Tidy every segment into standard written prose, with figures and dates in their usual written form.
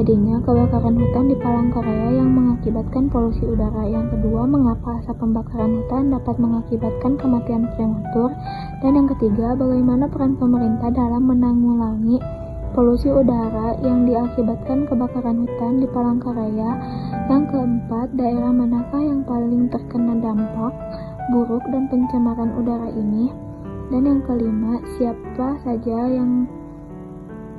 terjadinya kebakaran hutan di Palangkaraya yang mengakibatkan polusi udara. Yang kedua, mengapa asap pembakaran hutan dapat mengakibatkan kematian prematur. Dan yang ketiga, bagaimana peran pemerintah dalam menanggulangi polusi udara yang diakibatkan kebakaran hutan di Palangkaraya. Yang keempat, daerah manakah yang paling terkena dampak buruk dan pencemaran udara ini. Dan yang kelima, siapa saja yang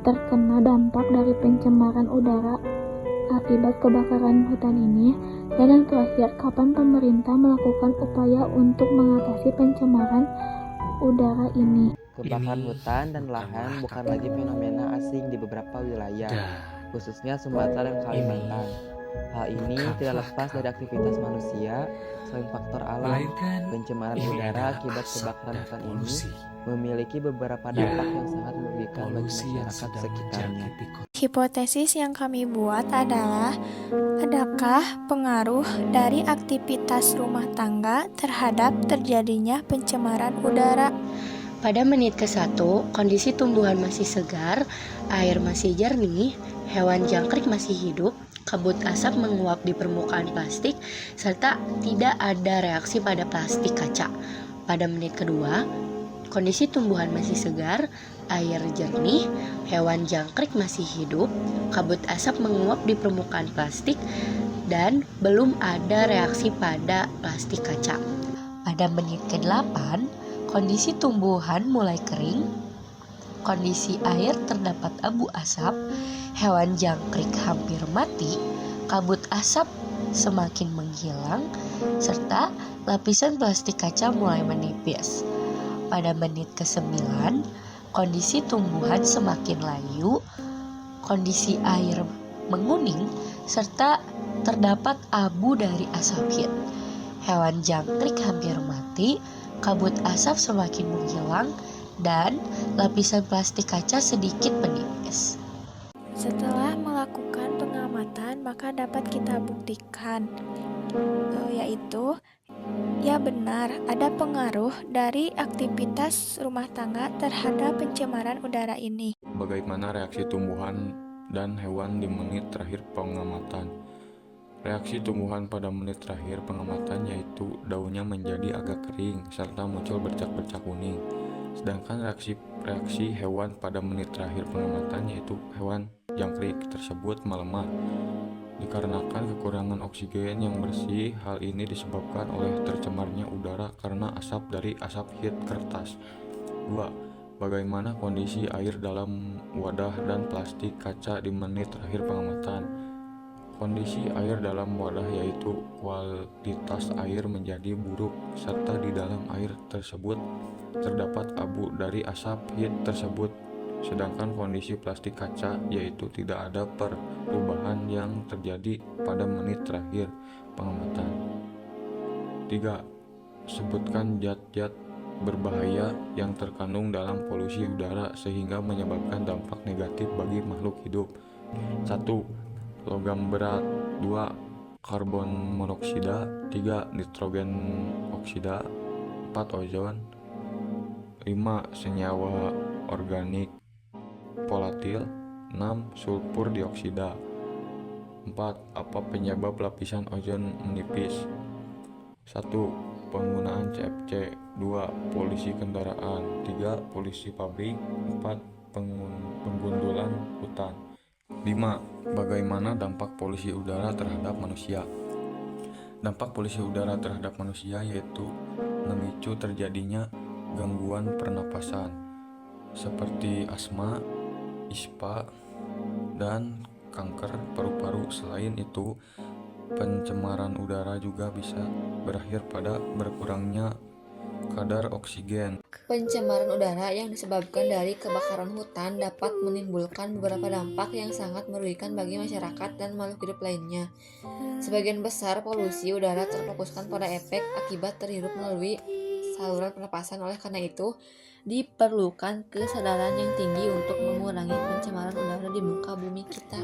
terkena dampak dari pencemaran udara akibat kebakaran hutan ini. Dan yang terakhir, kapan pemerintah melakukan upaya untuk mengatasi pencemaran udara ini. Kebakaran hutan dan lahan bukan lagi fenomena asing di beberapa wilayah, khususnya Sumatera dan Kalimantan. Hal ini tidak lepas dari aktivitas manusia. Selain faktor alam, pencemaran udara akibat kebakaran hutan ini memiliki beberapa dampak yang sangat merugikan bagi masyarakat sekitarnya. Hipotesis yang kami buat adalah, adakah pengaruh dari aktivitas rumah tangga terhadap terjadinya pencemaran udara? Pada menit ke-1, kondisi tumbuhan masih segar, air masih jernih, hewan jangkrik masih hidup, kabut asap menguap di permukaan plastik, serta tidak ada reaksi pada plastik kaca. Pada menit kedua, kondisi tumbuhan masih segar, air jernih, hewan jangkrik masih hidup, kabut asap menguap di permukaan plastik, dan belum ada reaksi pada plastik kaca. Pada menit ke-8, kondisi tumbuhan mulai kering, kondisi air terdapat abu asap, hewan jangkrik hampir mati, kabut asap semakin menghilang, serta lapisan plastik kaca mulai menipis. Pada menit ke-9, kondisi tumbuhan semakin layu, kondisi air menguning, serta terdapat abu dari asap heat. Hewan jangkrik hampir mati, kabut asap semakin menghilang, dan lapisan plastik kaca sedikit menipis. Setelah melakukan pengamatan, maka dapat kita buktikan, yaitu ya benar ada pengaruh dari aktivitas rumah tangga terhadap pencemaran udara ini. Bagaimana reaksi tumbuhan dan hewan di menit terakhir pengamatan? Reaksi tumbuhan pada menit terakhir pengamatan yaitu daunnya menjadi agak kering serta muncul bercak-bercak kuning. Sedangkan reaksi hewan pada menit terakhir pengamatan yaitu hewan jangkrik tersebut melemah dikarenakan kekurangan oksigen yang bersih. Hal ini disebabkan oleh tercemarnya udara karena asap dari asap heat kertas. 2. Bagaimana kondisi air dalam wadah dan plastik kaca di menit terakhir pengamatan? Kondisi air dalam wadah yaitu kualitas air menjadi buruk serta di dalam air tersebut terdapat abu dari asap heat tersebut. Sedangkan kondisi plastik kaca yaitu tidak ada perubahan yang terjadi pada menit terakhir pengamatan. 3. Sebutkan zat-zat berbahaya yang terkandung dalam polusi udara sehingga menyebabkan dampak negatif bagi makhluk hidup. 1. Logam berat. 2. Karbon monoksida. 3. Nitrogen oksida. 4. Ozon. 5. Senyawa organik volatil. 6. Sulfur dioksida. 4. Apa penyebab lapisan ozon menipis? 1. Penggunaan CFC. 2. Polusi kendaraan. 3. Polusi pabrik. 4. Penggundulan hutan. 5. Bagaimana dampak polusi udara terhadap manusia? Dampak polusi udara terhadap manusia yaitu memicu terjadinya gangguan pernapasan seperti asma, ispa, dan kanker paru-paru. Selain itu, pencemaran udara juga bisa berakhir pada berkurangnya kadar oksigen. Pencemaran udara yang disebabkan dari kebakaran hutan dapat menimbulkan beberapa dampak yang sangat merugikan bagi masyarakat dan makhluk hidup lainnya. Sebagian besar polusi udara terfokuskan pada efek akibat terhirup melalui saluran pernapasan. Oleh karena itu, diperlukan kesadaran yang tinggi untuk mengurangi pencemaran udara di muka bumi kita.